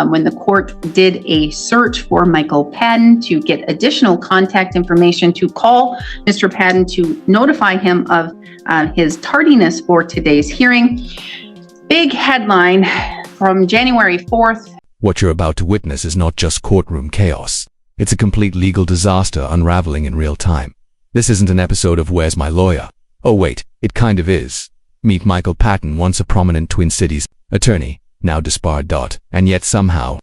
when the court did a search for Michael Padden to get additional contact information to call Mr. Padden to notify him of his tardiness for today's hearing. Big headline from January 4th. What you're about to witness is not just courtroom chaos. It's a complete legal disaster unraveling in real time. This isn't an episode of Where's My Lawyer? Oh wait, it kind of is. Meet Michael Padden, once a prominent Twin Cities attorney, now disbarred. And yet somehow,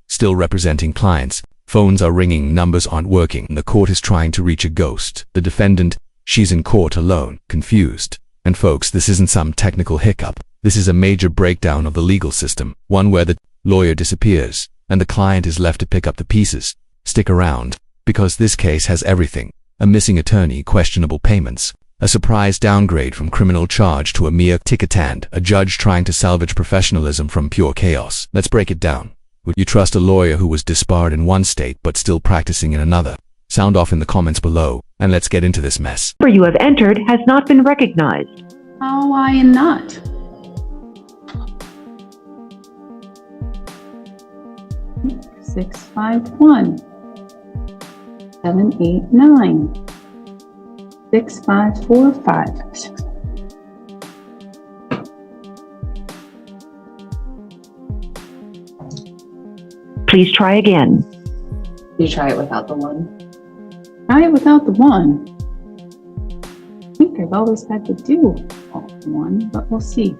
still representing clients. Phones are ringing, numbers aren't working. The court is trying to reach a ghost. The defendant, she's in court alone, confused. And folks, this isn't some technical hiccup. This is a major breakdown of the legal system, one where the lawyer disappears, and the client is left to pick up the pieces. Stick around, because this case has everything. A missing attorney, questionable payments, a surprise downgrade from criminal charge to a mere ticket, a judge trying to salvage professionalism from pure chaos. Let's break it down. Would you trust a lawyer who was disbarred in one state but still practicing in another? Sound off in the comments below, and let's get into this mess. The number you have entered has not been recognized. Oh, I am not. Six, 5, 1, 7, 8, 9, 6, 5, 4, 5, 6. Please try again. You try it without the 1. Try it without the 1. I think I've always had to do 1, but we'll see.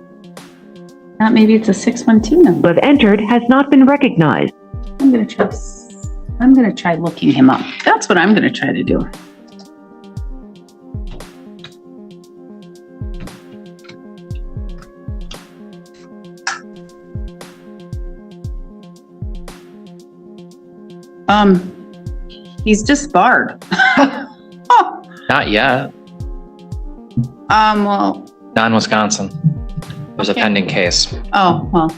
Not maybe it's a 612 number. You have entered has not been recognized. I'm gonna try looking him up. That's what I'm gonna try to do. He's disbarred. Oh. Not yet. Well. Not in Wisconsin. There's a pending case. Oh, well.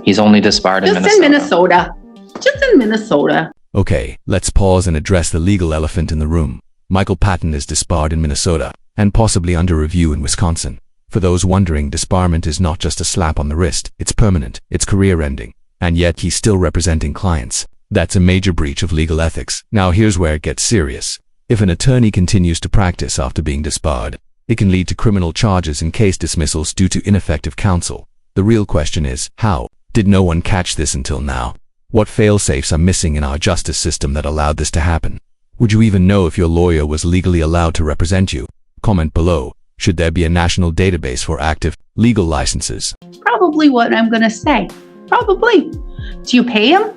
He's only disbarred in Minnesota. Just in Minnesota. Okay, let's pause and address the legal elephant in the room. Michael Padden is disbarred in Minnesota, and possibly under review in Wisconsin. For those wondering, disbarment is not just a slap on the wrist, it's permanent, it's career-ending. And yet he's still representing clients. That's a major breach of legal ethics. Now here's where it gets serious. If an attorney continues to practice after being disbarred, it can lead to criminal charges and case dismissals due to ineffective counsel. The real question is, how? Did no one catch this until now? What fail-safes are missing in our justice system that allowed this to happen? Would you even know if your lawyer was legally allowed to represent you? Comment below. Should there be a national database for active legal licenses? Probably what I'm gonna say. Probably. Do you pay him?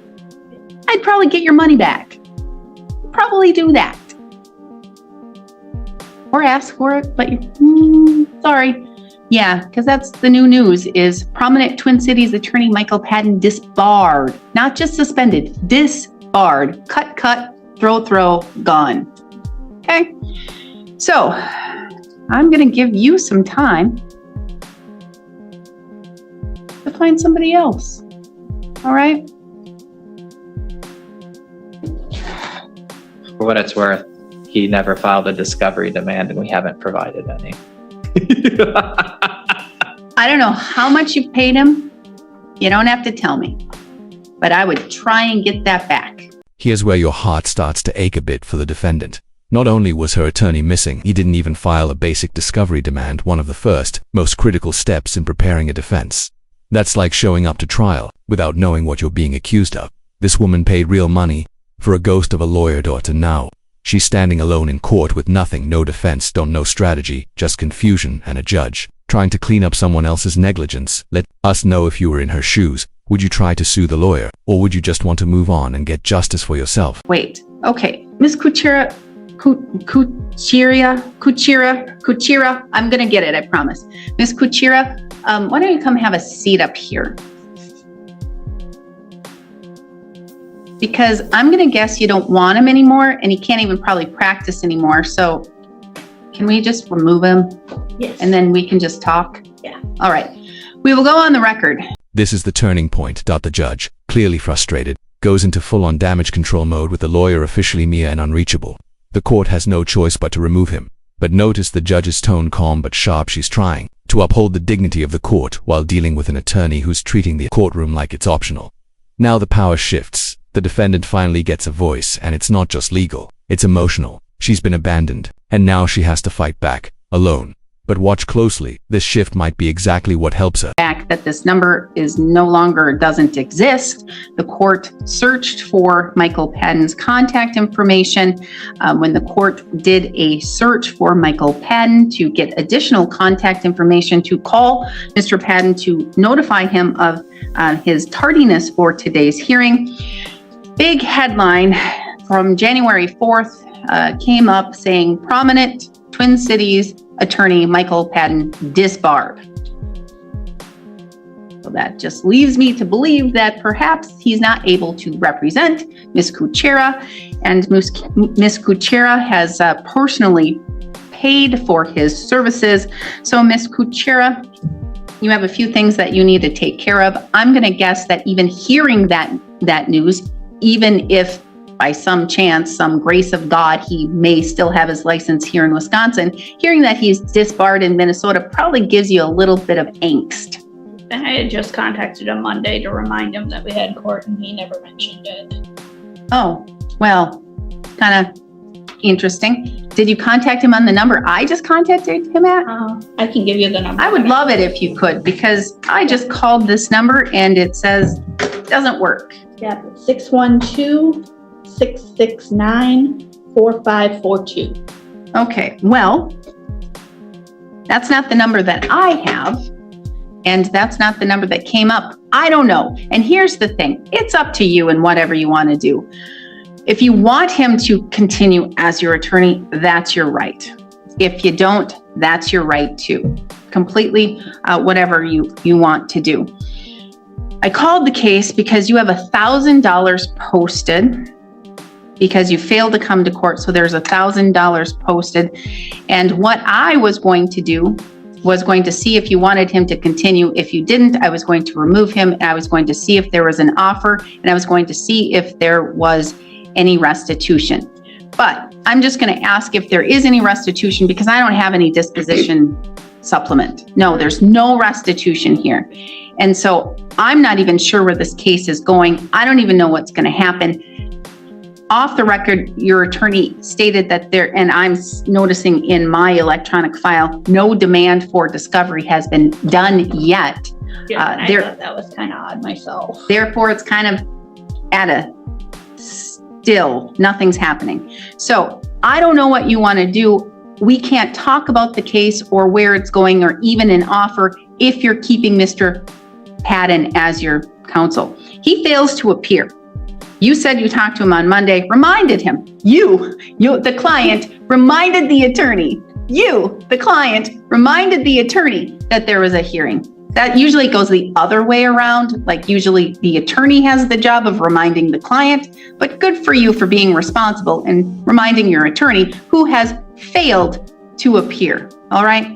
I'd probably get your money back. Probably do that. Or ask for it, but sorry. Yeah, because that's the new news is prominent Twin Cities attorney Michael Padden disbarred. Not just suspended, disbarred. Cut, throw, gone. Okay? So, I'm going to give you some time to find somebody else. All right? For what it's worth, he never filed a discovery demand and we haven't provided any. I don't know how much you've paid him. You don't have to tell me. But I would try and get that back. Here's where your heart starts to ache a bit for the defendant. Not only was her attorney missing, he didn't even file a basic discovery demand, one of the first, most critical steps in preparing a defense. That's like showing up to trial without knowing what you're being accused of. This woman paid real money for a ghost of a lawyer daughter. Now she's standing alone in court with nothing, no defense, no strategy, just confusion and a judge trying to clean up someone else's negligence. Let us know if you were in her shoes. Would you try to sue the lawyer, or would you just want to move on and get justice for yourself? Wait, okay. Miss Kuchera, I'm gonna get it, I promise. Miss Kuchera, why don't you come have a seat up here? Because I'm gonna guess you don't want him anymore, and he can't even probably practice anymore, so can we just remove him? Yes. And then we can just talk? Yeah. All right. We will go on the record. This is the turning point. The judge, clearly frustrated, goes into full-on damage control mode with the lawyer officially mere and unreachable. The court has no choice but to remove him. But notice the judge's tone, calm but sharp. She's trying to uphold the dignity of the court while dealing with an attorney who's treating the courtroom like it's optional. Now the power shifts. The defendant finally gets a voice, and it's not just legal, it's emotional. She's been abandoned, and now she has to fight back, alone. But watch closely, this shift might be exactly what helps her. Fact that this number is no longer doesn't exist. The court searched for Michael Padden's contact information. When the court did a search for Michael Padden to get additional contact information to call Mr. Padden to notify him of his tardiness for today's hearing, big headline from January 4th came up saying prominent Twin Cities attorney Michael Padden disbarred. So that just leaves me to believe that perhaps he's not able to represent Ms. Kuchera, and Ms. Kuchera has personally paid for his services. So Ms. Kuchera, you have a few things that you need to take care of. I'm going to guess that even hearing that news, even if by some chance, some grace of God, he may still have his license here in Wisconsin, hearing that he's disbarred in Minnesota probably gives you a little bit of angst. I had just contacted him Monday to remind him that we had court, and he never mentioned it. Oh, well, kind of interesting. Did you contact him on the number I just contacted him at? I can give you the number. I would love it if you could, because I just called this number and it says it doesn't work. Yeah, 612-669-4542. Okay, well, that's not the number that I have, and that's not the number that came up. I don't know. And here's the thing. It's up to you and whatever you want to do. If you want him to continue as your attorney, that's your right. If you don't, that's your right too. Completely whatever you want to do. I called the case because you have $1,000 posted because you failed to come to court. So there's $1,000 posted. And what I was going to do was going to see if you wanted him to continue. If you didn't, I was going to remove him, and I was going to see if there was an offer, and I was going to see if there was any restitution. But I'm just going to ask if there is any restitution, because I don't have any disposition supplement. No, there's no restitution here. And so I'm not even sure where this case is going. I don't even know what's going to happen. Off the record, your attorney stated that there, and I'm noticing in my electronic file, no demand for discovery has been done yet. Yeah, I thought that was kind of odd myself. Therefore, it's kind of at a still, nothing's happening. So I don't know what you want to do. We can't talk about the case or where it's going or even an offer if you're keeping Mr. Padden as your counsel. He fails to appear. You said you talked to him on Monday, reminded him. You, the client, reminded the attorney. You, the client, reminded the attorney that there was a hearing. That usually goes the other way around. Like usually the attorney has the job of reminding the client, but good for you for being responsible and reminding your attorney who has failed to appear. All right.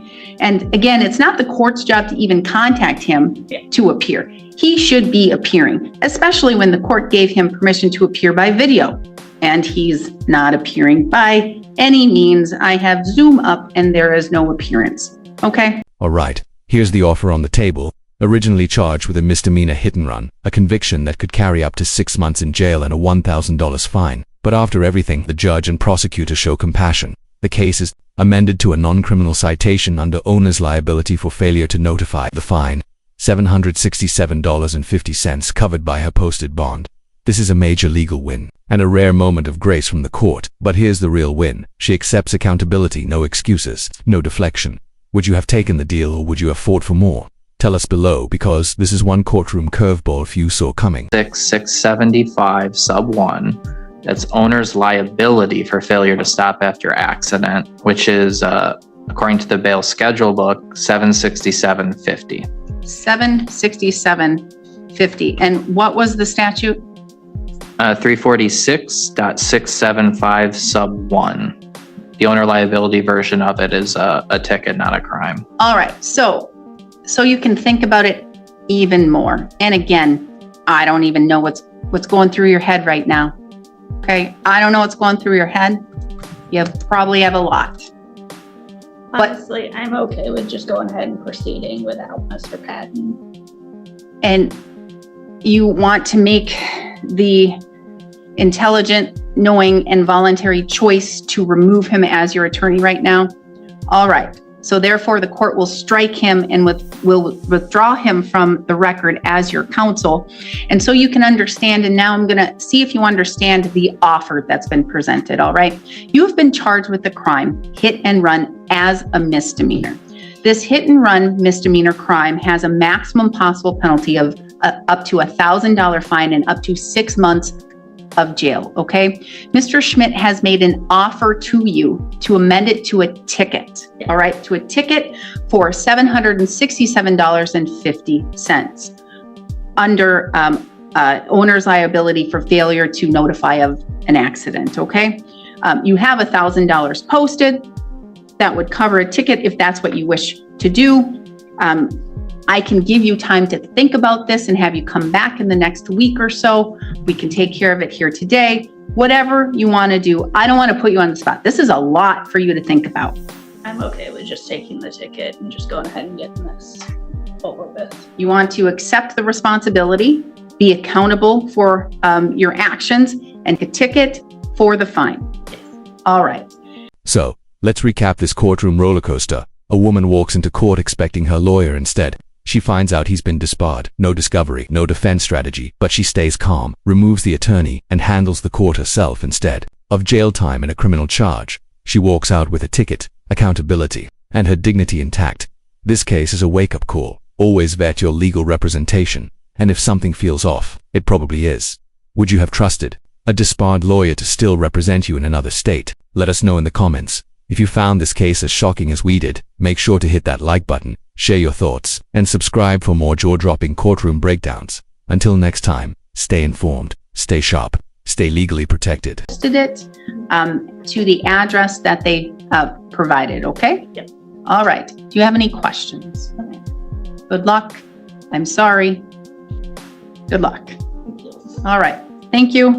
And again, it's not the court's job to even contact him to appear. He should be appearing, especially when the court gave him permission to appear by video. And he's not appearing by any means. I have Zoom up and there is no appearance. Okay. All right, here's the offer on the table. Originally charged with a misdemeanor hit and run, a conviction that could carry up to 6 months in jail and a $1,000 fine. But after everything, the judge and prosecutor show compassion. The case is amended to a non-criminal citation under owner's liability for failure to notify. The fine, $767.50, covered by her posted bond. This is a major legal win, and a rare moment of grace from the court. But here's the real win. She accepts accountability, no excuses, no deflection. Would you have taken the deal, or would you have fought for more? Tell us below, because this is one courtroom curveball few saw coming. 675 sub 1. That's owner's liability for failure to stop after accident, which is, according to the bail schedule book, $767.50. $767.50. And what was the statute? 346.675 sub 1. The owner liability version of it is a ticket, not a crime. All right. So you can think about it even more. And again, I don't even know what's going through your head right now. Okay. I don't know what's going through your head. You probably have a lot. Honestly, I'm okay with just going ahead and proceeding without Mr. Patton. And you want to make the intelligent, knowing, and voluntary choice to remove him as your attorney right now? All right. So therefore, the court will strike him and will withdraw him from the record as your counsel. And so you can understand, and now I'm going to see if you understand the offer that's been presented, all right? You have been charged with the crime, hit and run, as a misdemeanor. This hit and run misdemeanor crime has a maximum possible penalty of up to $1,000 fine and up to 6 months of jail, okay? Mr. Schmidt has made an offer to you to amend it to a ticket, all right? To a ticket for $767.50 under owner's liability for failure to notify of an accident, okay? You have $1,000 posted. That would cover a ticket if that's what you wish to do. I can give you time to think about this and have you come back in the next week or so. We can take care of it here today. Whatever you want to do. I don't want to put you on the spot. This is a lot for you to think about. I'm okay with just taking the ticket and just going ahead and getting this over with. You want to accept the responsibility, be accountable for your actions, and a ticket for the fine. Yes. All right. So, let's recap this courtroom roller coaster. A woman walks into court expecting her lawyer instead. She finds out he's been disbarred. No discovery, no defense strategy, but she stays calm, removes the attorney, and handles the court herself instead of jail time and a criminal charge. She walks out with a ticket, accountability, and her dignity intact. This case is a wake-up call. Always vet your legal representation, and if something feels off, it probably is. Would you have trusted a disbarred lawyer to still represent you in another state? Let us know in the comments. If you found this case as shocking as we did, make sure to hit that like button, share your thoughts, and subscribe for more jaw-dropping courtroom breakdowns. Until next time, stay informed, stay sharp, stay legally protected. Posted it to the address that they provided, okay? Yep. All right. Do you have any questions? Okay. Good luck. I'm sorry. Good luck. Thank you. All right. Thank you.